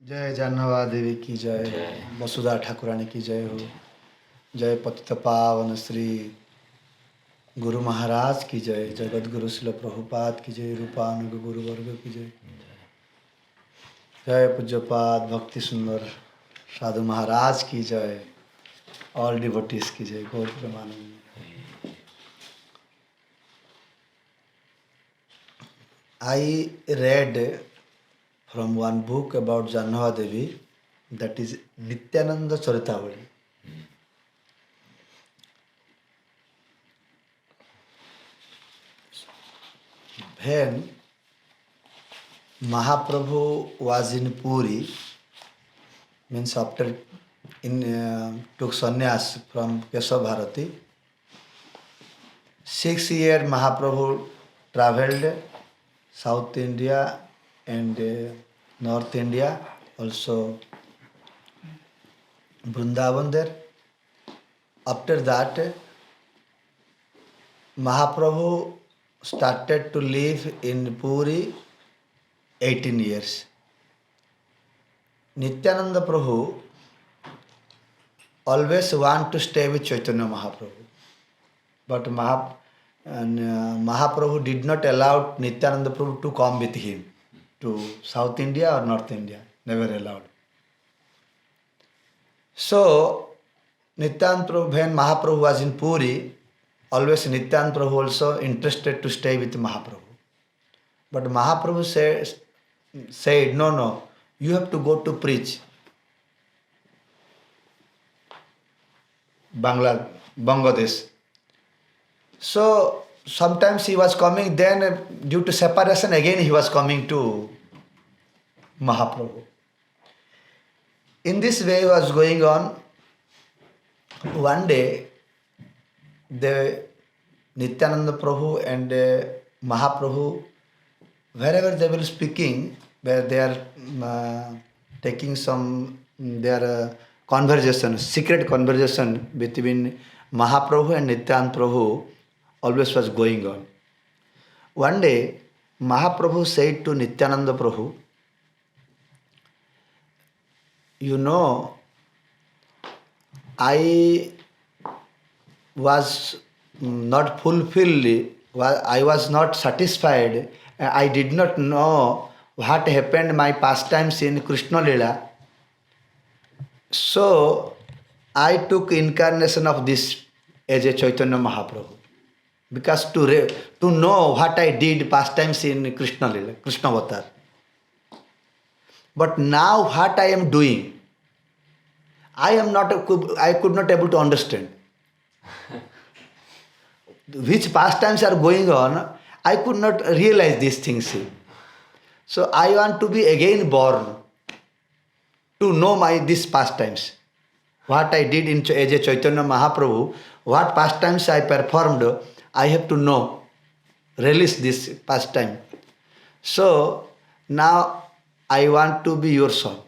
जय जाह्नवा देवी की जय, वसुधा ठाकुरानी की जय हो। जय पतित पावन श्री गुरु महाराज की जय, जगत गुरु शिल प्रभुपाद की जय, रूपानुग गुरु वर्ग की जय। जय पूज्यपाद भक्ति सुंदर साधु महाराज की जय, ऑल डिवोटीज की जय, गौरप्रमानंद। I read from one book about Jahnava Devi, that is Nityananda Charitavali. When Mahaprabhu was in Puri, means after took sannyas from Keshav Bharati, 6 years Mahaprabhu travelled South India and North India, also Vrindavan there. After that, Mahaprabhu started to live in Puri 18 years. Nityananda Prabhu always want to stay with Chaitanya Mahaprabhu. But Mahaprabhu did not allow Nityananda Prabhu to come with him to South India or North India. Never allowed. So, Nityananda Prabhu, when Mahaprabhu was in Puri, always Nityananda Prabhu also interested to stay with Mahaprabhu. But Mahaprabhu said, no, you have to go to preach. Bangladesh. So sometimes he was coming, then due to separation again he was coming to Mahaprabhu. In this way was going on. One day, the Nityananda Prabhu and Mahaprabhu, wherever they were speaking, where they are taking some their conversation, secret conversation between Mahaprabhu and Nityananda Prabhu always was going on. One day, Mahaprabhu said to Nityananda Prabhu, you know, I was not fulfilled, I was not satisfied, I did not know what happened my pastimes in Krishna Lila. So, I took incarnation of this as a Chaitanya Mahaprabhu. Because to know what I did pastimes in Krishna Lila, Krishna Avatar. But now what I am doing, I could not able to understand. Which pastimes are going on, I could not realize these things. So I want to be again born to know these pastimes. What I did as a Chaitanya Mahaprabhu, what pastimes I performed, I have to know, release this pastime. So now I want to be your son.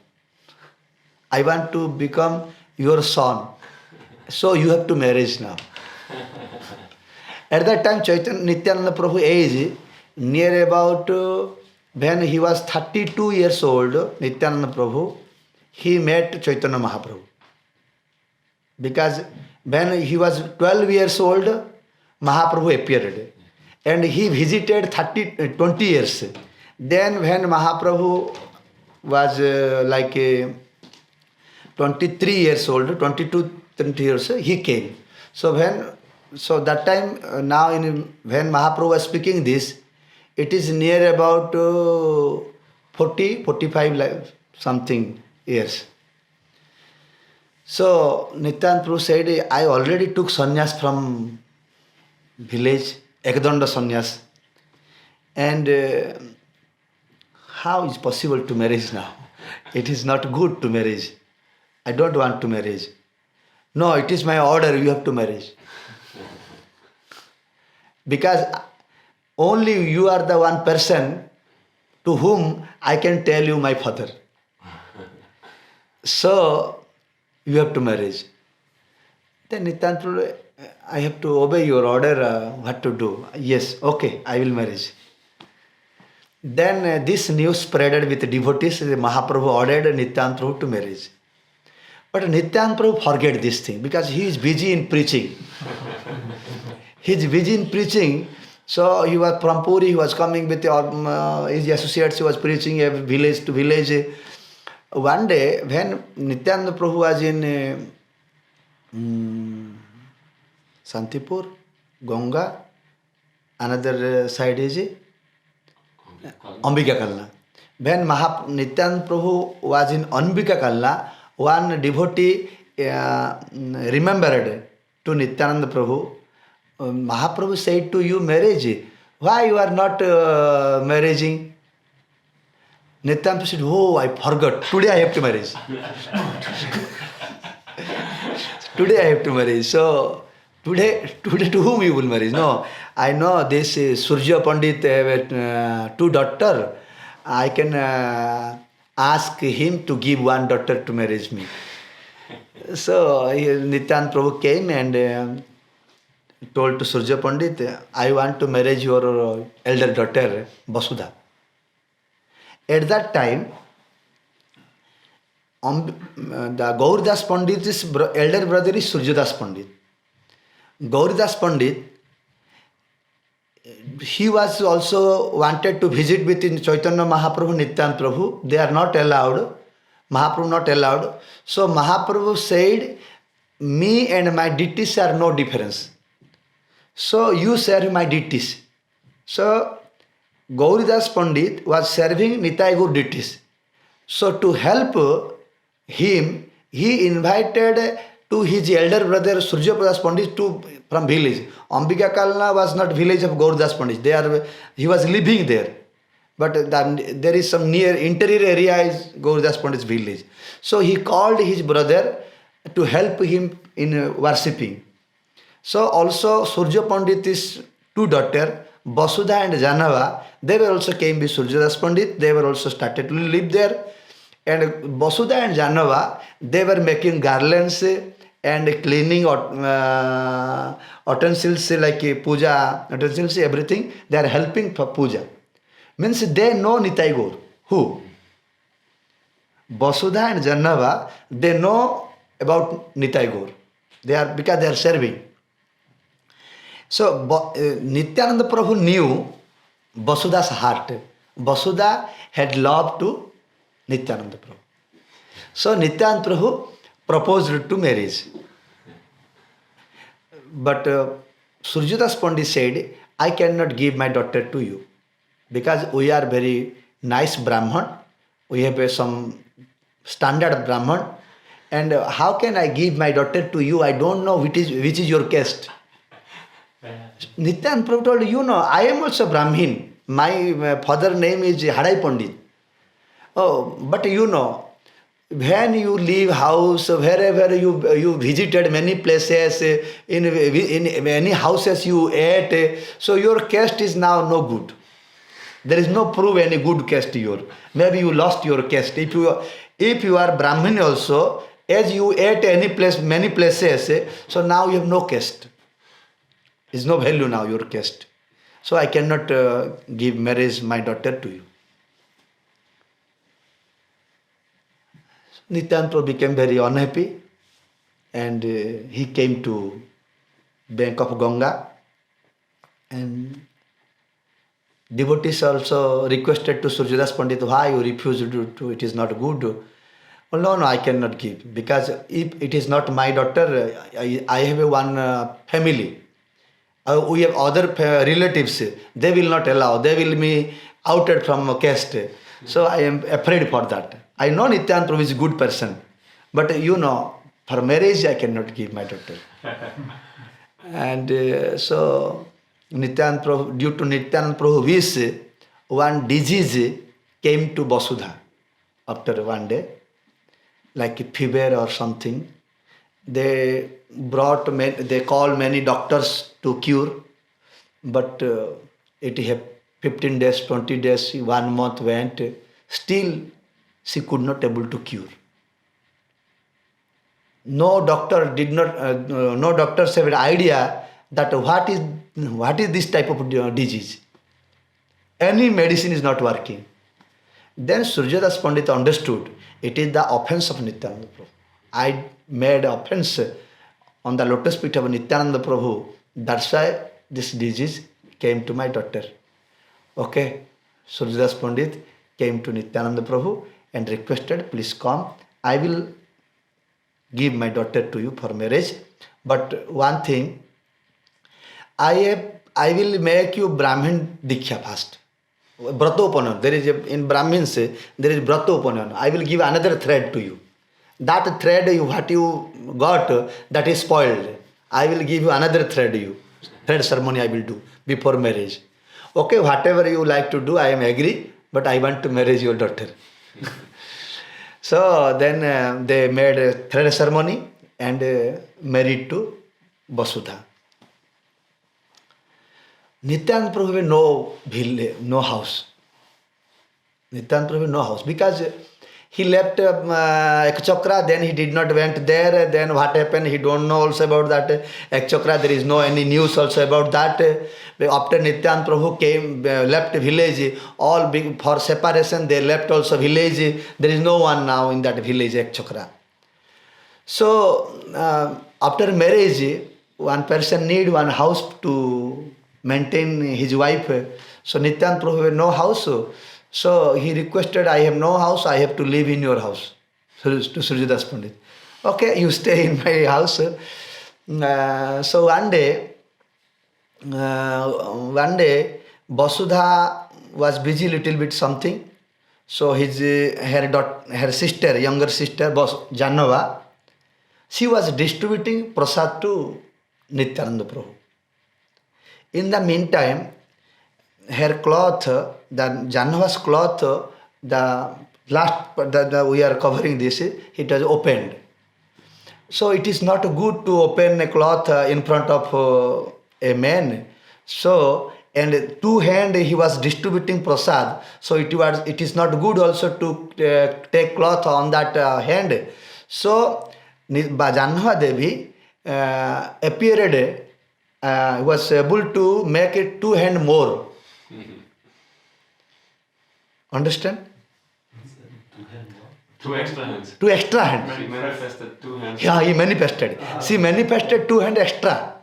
I want to become your son. So you have to marriage now. At that time, Nityananda Prabhu age near about when he was 32 years old, Nityananda Prabhu, he met Chaitanya Mahaprabhu. Because when he was 12 years old, Mahaprabhu appeared. And he visited 20 years. Then when Mahaprabhu was 23 years old, 22, 20 years, he came. So that time, when Mahaprabhu was speaking this, it is near about 40, 45 something years. So Nityananda Prabhu said, I already took sannyas from village, Ekdanda sannyas. And how is possible to marriage now? It is not good to marriage. I don't want to marriage. No, it is my order, you have to marriage. Because only you are the one person to whom I can tell you my father. So, you have to marriage. Then Nityananda, I have to obey your order, what to do. Yes, okay, I will marriage. Then this news spreaded with devotees. Mahaprabhu ordered Nityananda Prabhu to marriage. But Nityananda Prabhu forget this thing because he is busy in preaching. He is busy in preaching. So he was from Puri, he was coming with his associates, he was preaching village to village. One day, when Nityananda Prabhu was in Santipur, Ganga, another side is Ambika Kalna. When Nityananda Prabhu was in Ambika Kalna, one devotee remembered to Nityananda Prabhu, Mahaprabhu said to you marriage, why you are not marrying? Nityananda Prabhu said, oh, I forgot, today I have to marry. Today I have to marry. So, today to whom you will marry? No, I know this Surya Pandit have 2 daughters. I can ask him to give 1 daughter to marry me. So, Nityananda Prabhu came and told to Surya Pandit, I want to marry your elder daughter, Vasudha. At that time, the Gauridas Pandit's elder brother is Suryadas Pandit. Gauridas Pandit, he was also wanted to visit with Chaitanya Mahaprabhu, Nityananda Prabhu. They are not allowed. Mahaprabhu not allowed. So Mahaprabhu said, me and my deities are no difference. So you serve my deities. So Gauridas Pandit was serving Nitai Gaur deities. So to help him, he invited to his elder brother Surya Pradas Pandit from village. Ambika Kalna was not village of Gauridas Pandit. He was living there. But there is some near interior area is Gauridas Pandit's village. So he called his brother to help him in worshipping. So also Surya Pandit's 2 daughters, Vasudha and Jahnava, they were also came with Suryadas Pandit. They were also started to live there. And Vasudha and Jahnava, they were making garlands and cleaning utensils like puja, utensils, everything. They are helping for puja. Means they know Nitai Gaur. Who? Vasudha and Jahnava, they know about Nitai Gaur. Because they are serving. So Nityananda Prabhu knew Vasuda's heart. Vasudha had love to Nityananda Prabhu. So Nityananda Prabhu proposed to marriage. But Suryadas Pandit said, I cannot give my daughter to you because we are very nice Brahman. We have some standard Brahman. And how can I give my daughter to you? I don't know which is your caste. Nityananda Prabhu told, I am also Brahmin. My father's name is Hadai Pandit. Oh, but when you leave house, wherever you visited many places, in many houses you ate, so your caste is now no good. There is no proof any good caste your. Maybe you lost your caste. If you are Brahmin also, as you ate many places, so now you have no caste. Is no value now your caste. So I cannot give marriage my daughter to you. Nityananda Prabhu became very unhappy and he came to bank of Ganga, and devotees also requested to Suryadas Pandit, why you refused to, it is not good. Oh, no, I cannot give, because if it is not my daughter, I have one family. We have other relatives, they will not allow, they will be outed from caste. So I am afraid for that. I know Nityananda Prabhu is a good person, but for marriage I cannot give my daughter. And so Nityananda Prabhu, due to Nityananda Prabhu wish, one disease came to Vasudha after one day, like a fever or something. They called many doctors to cure, but it have 15 days, 20 days, 1 month went, still she could not able to cure. No doctors have an idea that what is this type of disease. Any medicine is not working. Then Suryadas Pandit understood it is the offense of Nityananda Prabhu. I made offense on the lotus feet of Nityananda Prabhu. That's why this disease came to my daughter. Okay, Suryadas Pandit came to Nityananda Prabhu and requested, please come. I will give my daughter to you for marriage. But one thing, I will make you Brahmin Diksha first. Bratopanan. There is in Brahmins there is Bratopanan. I will give another thread to you. That thread what you got, that is spoiled. I will give you another thread. Thread ceremony I will do before marriage. Okay, whatever you like to do, I am agree, but I want to marry your daughter. So then they made a thread ceremony and married to Vasudha. Nityananda Prabhu had no village, no house. Nityananda Prabhu had no house because he left Ekchakra, then he did not went there. Then what happened? He don't know also about that Ekchakra. There is no any news also about that. After Nityananda Prabhu came, left village, all big for separation. They left also village. There is no one now in that village Ekchakra. So after marriage, one person need one house to maintain his wife. So Nityananda Prabhu had no house. So he requested, I have no house, I have to live in your house. To Suryadas Pandit. Okay, you stay in my house. So one day, Vasudha was busy little bit something. So her sister, younger sister, Jahnava, she was distributing prasad to Nityananda Prabhu. In the meantime, her cloth, the Jahnava's cloth, we are covering this, it was opened. So it is not good to open a cloth in front of a man. So, and two hand he was distributing prasad. So it is not good also to take cloth on that hand. So Jahnava Devi appeared, was able to make it two hand more. Understand? Two extra hands. Two extra hands. He manifested two hands. Yeah, he manifested. She manifested two hand extra.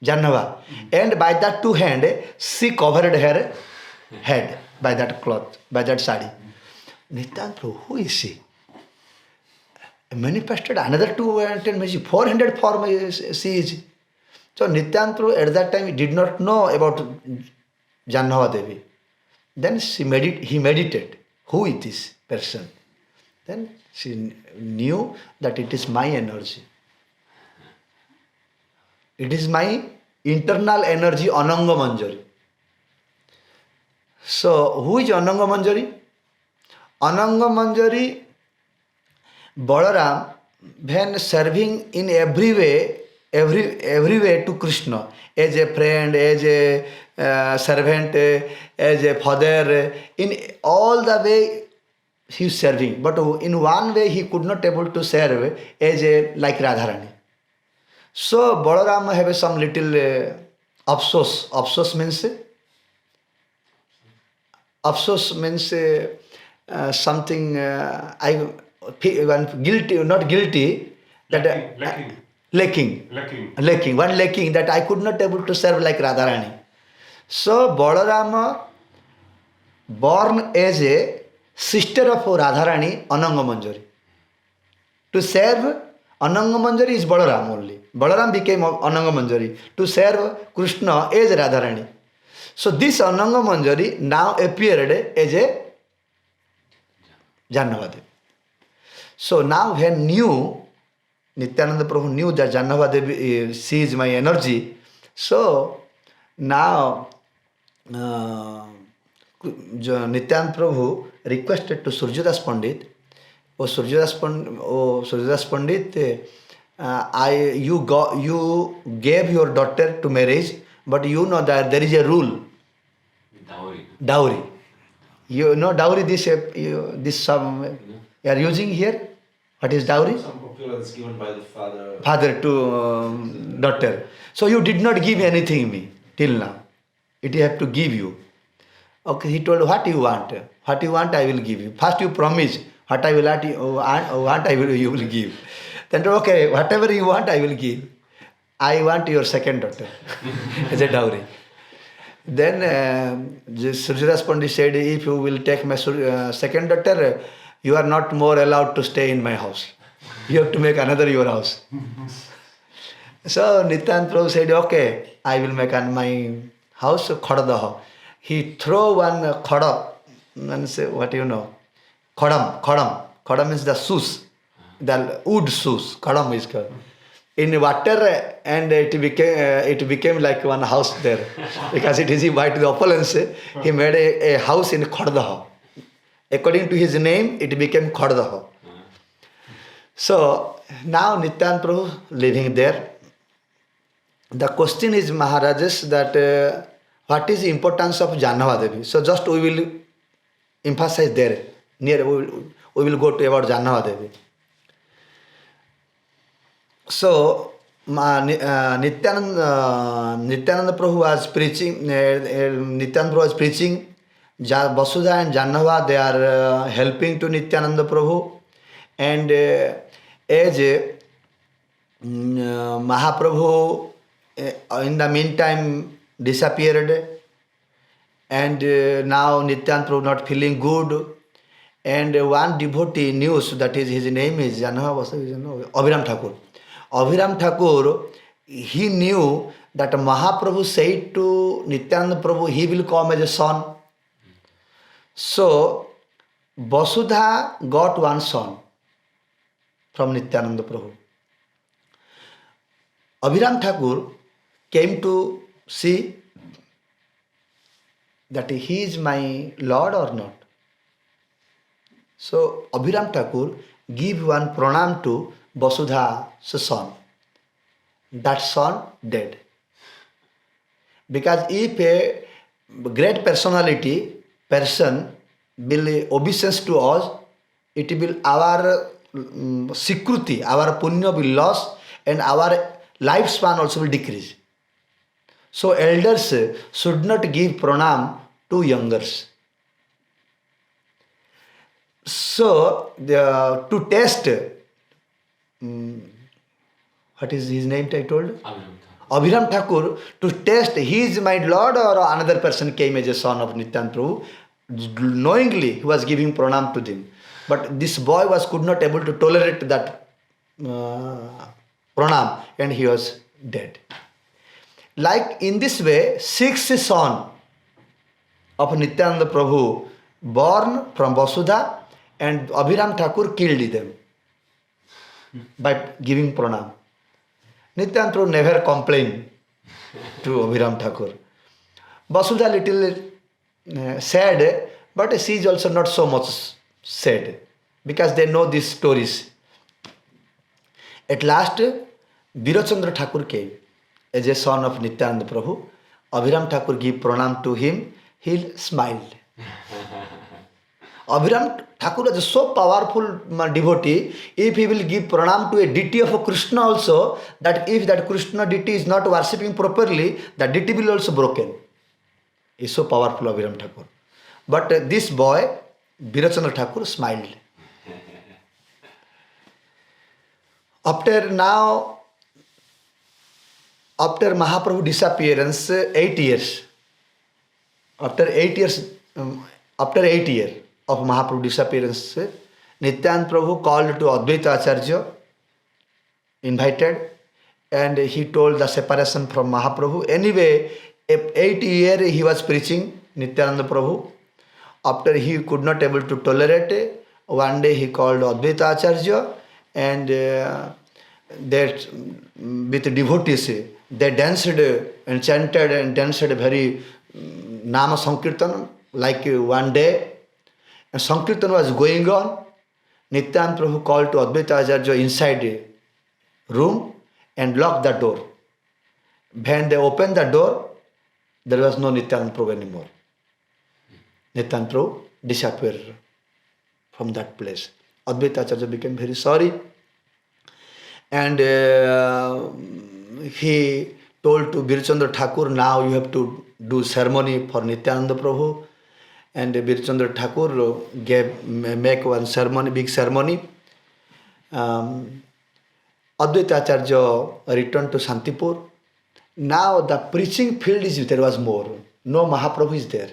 Jahnava. And by that two hand, she covered her head by that cloth, by that sari. Nityananda Prabhu, who is she? Manifested another 210 400 form she is. So Nityananda Prabhu at that time did not know about Jahnava Devi. Then he meditated. Who is this person? Then she knew that it is my energy. It is my internal energy, Ananga Manjari. So who is Ananga Manjari? Ananga Manjari, Balaram, when serving in every way to Krishna, as a friend, as a servant, as a father, in all the way he is serving. But in one way he could not able to serve as a like Radharani. So Balaram have some little afsos. Afsos means something guilty, not guilty. Lacking. One lacking that I could not able to serve like Radharani. So Balarama born as a sister of Radharani, Ananga Manjari. To serve Ananga Manjari is Balaram only. Balaram became Ananga Manjari to serve Krishna as Radharani. So this Ananga Manjari now appeared as a Jahnava Devi. So now when Nityananda Prabhu knew that Jahnava Devi sees my energy, so now Nityananda Prabhu requested to Suryadas Pandit, Suryadas Pandit, you gave your daughter to marriage, but you know that there is a rule. Dowry. You know dowry, this some you are using here? What is dowry? Some opulence given by the father. Father to daughter. So you did not give anything me till now. It have to give you. Okay, he told, what you want? What you want, I will give you. First you promise, what I will want, you will give. Then told, okay, whatever you want, I will give. I want your second daughter as a dowry. Then Surjidas Pandit said, if you will take my second daughter, you are not more allowed to stay in my house. You have to make another your house. So Nityananda Prabhu said, okay, I will make my house Khodadaha. He throw one khoda, and say, what you know? Khodam. Khodam means the shoes, the wood shoes. Khodam is called. In water, and it became like one house there. Because it is he buy to the opulence, he made a house in Khodadaha. According to his name, it became Khodadaha. So now Nityananda Prabhu living there. The question is, Maharajas, that what is the importance of Jahnava Devi? So just we will emphasize there. We will go to about Jahnava Devi. So Nityananda Prabhu was preaching. Nityananda Prabhu was preaching. Vasudha and Jahnava, they are helping to Nityananda Prabhu, and as Mahaprabhu in the meantime disappeared, and now Nityananda Prabhu not feeling good, and one devotee knew that his name is Abhiram Thakur. Abhiram Thakur, he knew that Mahaprabhu said to Nityananda Prabhu, he will come as a son. So Vasudha got one son from Nityananda Prabhu. Abhiram Thakur came to see that he is my Lord or not. So Abhiram Thakur give one pranam to Vasudha's son. That son dead. Because if a great person will obeisance to us, it will our sikruti, our punya will loss, and our lifespan also will decrease. So elders should not give pranam to youngers. So to test, what is his name I told? Abhiram Thakur, to test he is my Lord or another person came as a son of Nityananda Prabhu, knowingly he was giving pranam to them. But this boy could not able to tolerate that pranam, and he was dead. Like in this way, 6 sons of Nityananda Prabhu born from Vasudha, and Abhiram Thakur killed them by giving pranam. Nityananda Prabhu never complained to Abhiram Thakur. Vasudha little sad, but she is also not so much sad, because they know these stories. At last, Birochandra Thakur came as a son of Nityananda Prabhu. Abhiram Thakur gave pranam to him. He smiled. Abhiram Thakur was so powerful devotee. If he will give pranam to a deity of Krishna also, that if that Krishna deity is not worshipping properly, the deity will also broken. He is so powerful, Abhiram Thakur. But this boy, Birochandra Thakur, smiled. After Mahaprabhu disappearance, 8 years. After 8 years of Mahaprabhu disappearance, Nityananda Prabhu called to Advaita Acharya, invited, and he told the separation from Mahaprabhu. Anyway, 8 years he was preaching, Nityananda Prabhu. After he could not able to tolerate, one day he called Advaita Acharya, and that with devotees, they danced and chanted and danced very Nama Sankirtan, like one day. And Sankirtan was going on. Nityananda Prabhu called to Advaita Acharya inside a room and locked the door. When they opened the door, there was no Nityananda Prabhu anymore. Nityananda Prabhu disappeared from that place. Advaita Acharya became very sorry, and he told to Birochandra Thakur, now you have to do ceremony for Nityananda Prabhu. and Birchandra Thakur make one ceremony, big ceremony. Advaita Acharya returned to Shantipur. Now the preaching field there was more. No Mahaprabhu is there.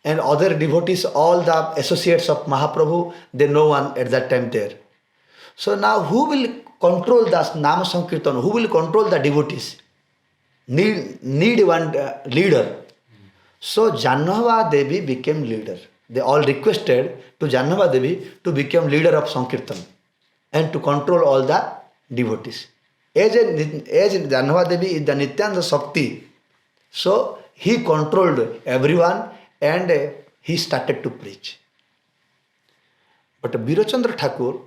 And other devotees, all the associates of Mahaprabhu, they no one at that time there. So now who will control the Nama Sankirtan? Who will control the devotees? Need one leader. So Jahnava Devi became leader. They all requested to Jahnava Devi to become leader of Sankirtan and to control all the devotees. As Jahnava Devi is the Nityananda Shakti, so he controlled everyone and he started to preach. But Birochandra Thakur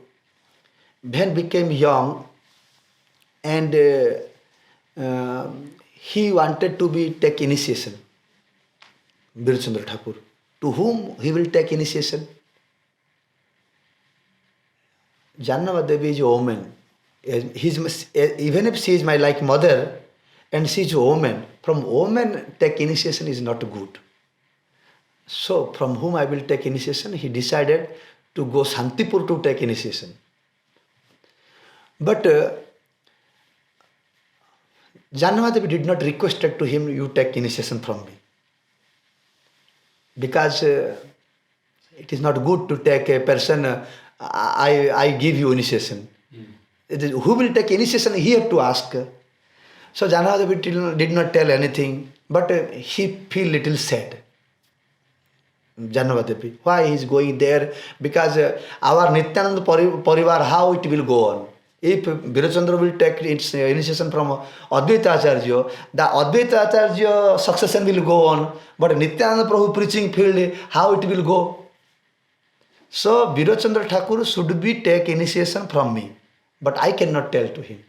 then became young and he wanted to take initiation. Birochandra Thakur. To whom he will take initiation? Jahnava Devi is a woman. Even if she is my like mother and she is a woman, from woman take initiation is not good. So from whom I will take initiation? He decided to go Shantipur to take initiation. But Jahnava Devi did not request to him, you take initiation from me. Because it is not good to take a person, I give you initiation. Who will take initiation? He had to ask. So Jahnava Devi did not tell anything, but he feel little sad. Jahnava Devi, why he is going there? Because our Nityananda Parivar, how it will go on? If Birochandra will take its initiation from Advaita Acharya, the Advaita Acharya succession will go on, but Nityananda Prabhu preaching field, how it will go? So Birochandra Thakur should be take initiation from me, but I cannot tell to him.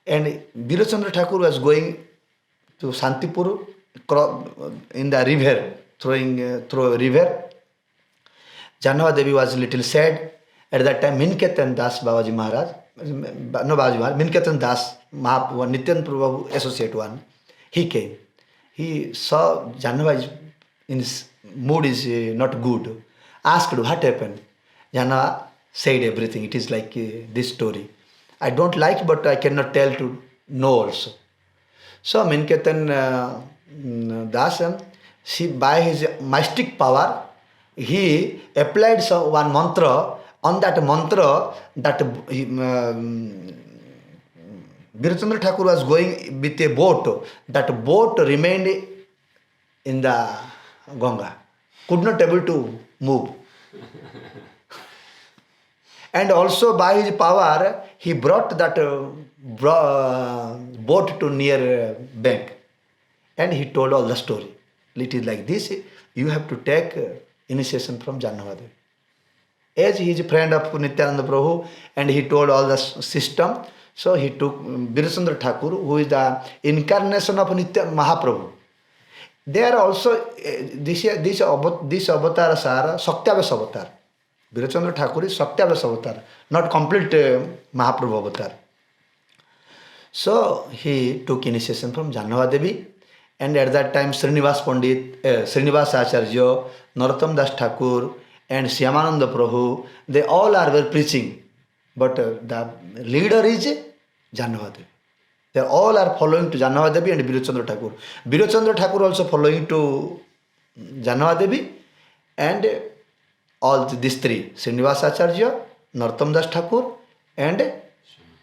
And Birochandra Thakur was going to Shantipur in the river, through a river. Jahnava Devi was a little sad. At that time, Minketan Das Babaji Maharaj, no Babaji Maharaj, Minketan Das, Nityananda Prabhu associate one, he came. He saw Jahnava in his mood is not good. Asked what happened. Jahnava said everything. It is like this story. I don't like, but I cannot tell to know also. So Minketan Das, by his mystic power, he applied one mantra. On that mantra, that Birochandra Thakur was going with a boat. That boat remained in the Ganga, could not able to move. And also by his power, he brought that boat to near bank. And he told all the story. It is like this, you have to take initiation from Jahnava Devi. As he is a friend of Nityananda Prabhu and he told all the system, so he took Birochandra Thakur, who is the incarnation of Mahaprabhu. They are also, this avatars are Saktyavas avatar. Birochandra Thakur is Saktyavas avatar, not complete Mahaprabhu avatar. So he took initiation from Jahnava Devi, and at that time Srinivas Pandit, Srinivas Acharya, Narottam Das Thakur, and Shyamananda Prabhu, they all were preaching. But the leader is Jahnava Devi. They all are following to Jahnava Devi and Birochandra Thakur. Birochandra Thakur also following to Jahnava Devi and all these three, Srinivas Acharya, Narottam Das Thakur and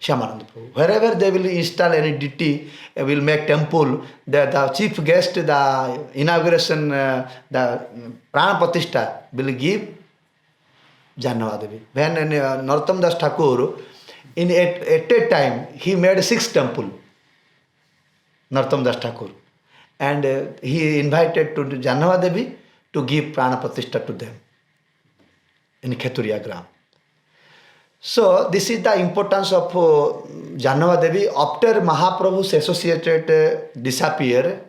Shyamananda Prabhu. Wherever they will install any deity, will make temple, the chief guest, the inauguration, the Prana Pratishtha will give Jahnava Devi. When Narottam Das Thakur, at a time, he made 6 temples, Narottam Das Thakur. And he invited to Jahnava Devi to give Prana Pratishtha to them in Kheturiya Gram. So this is the importance of Jahnava Devi. After Mahaprabhu's associated disappear,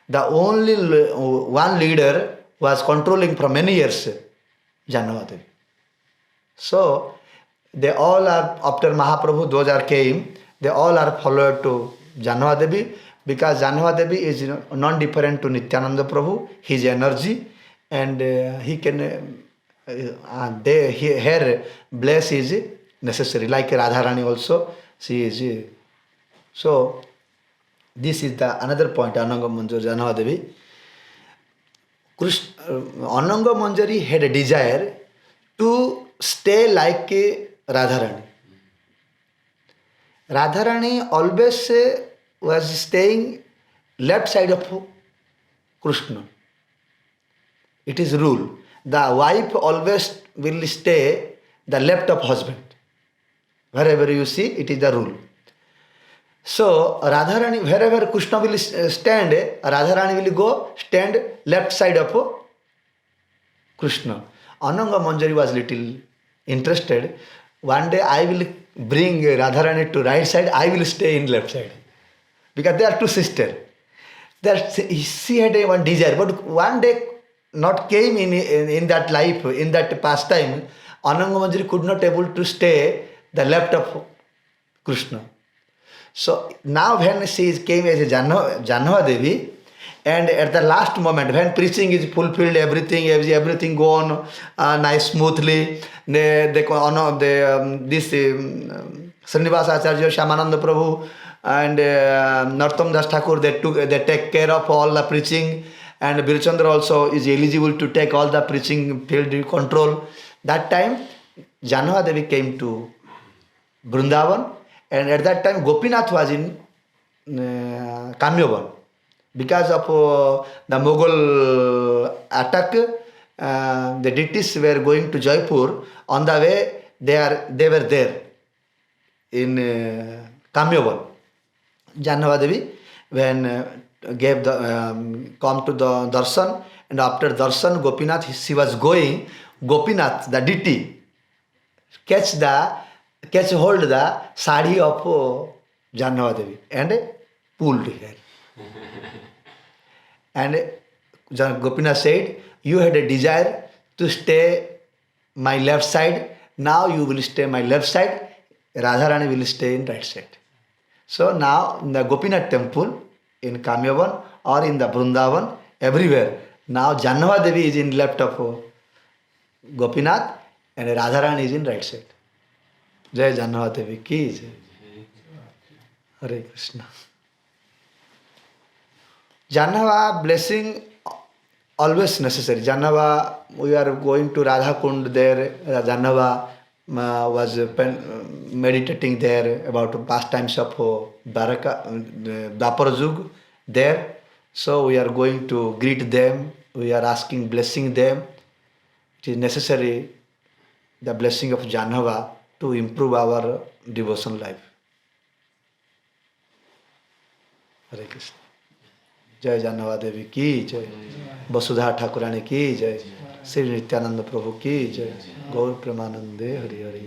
the only one leader was controlling for many years, Jahnava Devi. So they all are, after Mahaprabhu, those are came, they all are followed to Jahnava Devi. because Jahnava Devi is non-different to Nityananda Prabhu, his energy, and he can, her bless is necessary, like Radharani also, she is. So, this is the another point, Ananga Manjari, Jahnava Devi. Ananga Manjari had a desire to stay like Radharani. Radharani always was staying left side of Krishna. It is rule. The wife always will stay the left of husband. Wherever you see, it is the rule. So Radharani, wherever Krishna will stand, Radharani will go stand left side of Krishna. Ananga Manjari was little interested. One day I will bring Radharani to right side, I will stay in left side. Because they are two sisters. She had one desire, but one day not came in that life, in that pastime, Ananga Manjari could not able to stay the left of Krishna. So now when she came as a Jahnava Devi, and at the last moment when preaching is fulfilled, everything go on nice smoothly, this Srinivasa Acharya, Shyamananda Prabhu and Narottam Das Thakur, they take care of all the preaching, and Birchandra also is eligible to take all the preaching field control. That time Jahnava Devi came to Vrindavan, and at that time Gopinath was in Kamyavan. Because of the Mughal attack, the deities were going to Jaipur. On the way, they were there in Kamyavan. Jahnava Devi, when gave the come to the darshan, and after darshan, Gopinath, she was going. Gopinath, the deity, catch hold the sari of Jahnava Devi and pulled her. And Gopinath said, you had a desire to stay my left side, now you will stay my left side, Radharani will stay in right side. So now in the Gopinath temple, in Kamyavan or in the Vrindavan, everywhere, now Jahnava Devi is in left of Gopinath and Radharani is in right side. Jai Jahnava Devi ki jai. Hare Krishna. Jahnava blessing always necessary. Jahnava, we are going to Radha Kund there. Jahnava was meditating there about pastimes of Dapar Jug there. So we are going to greet them. We are asking blessing them. It is necessary, the blessing of Jahnava, to improve our devotion life. Hare Krishna. जय जाह्नवा देवी की जय, वसुधा ठाकुरानी की जय, श्री नित्यानंद प्रभु की जय, गौर प्रेमानंदे हरि हरि।